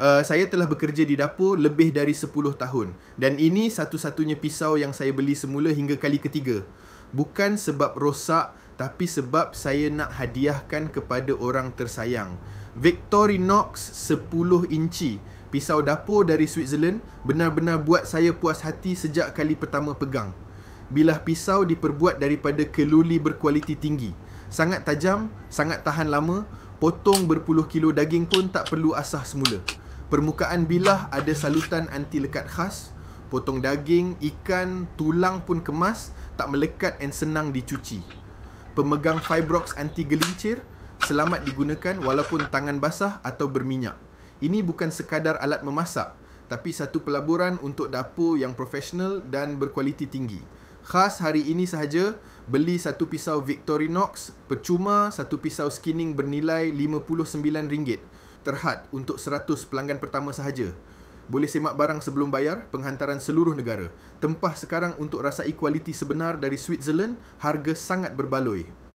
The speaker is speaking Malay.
Saya telah bekerja di dapur lebih dari 10 tahun dan ini satu-satunya pisau yang saya beli semula hingga kali ketiga. Bukan sebab rosak, tapi sebab saya nak hadiahkan kepada orang tersayang. Victorinox 10 inci, pisau dapur dari Switzerland, benar-benar buat saya puas hati sejak kali pertama pegang. Bilah pisau diperbuat daripada keluli berkualiti tinggi. Sangat tajam, sangat tahan lama, potong berpuluh kilo daging pun tak perlu asah semula. Permukaan bilah ada salutan anti lekat khas. Potong daging, ikan, tulang pun kemas, tak melekat dan senang dicuci. Pemegang Fibrox anti gelincir, selamat digunakan walaupun tangan basah atau berminyak. Ini bukan sekadar alat memasak, tapi satu pelaburan untuk dapur yang profesional dan berkualiti tinggi. Khas hari ini sahaja, beli satu pisau Victorinox, percuma satu pisau skinning bernilai RM59. Terhad untuk 100 pelanggan pertama sahaja. Boleh semak barang sebelum bayar, penghantaran seluruh negara. Tempah sekarang untuk rasai kualiti sebenar dari Switzerland, harga sangat berbaloi.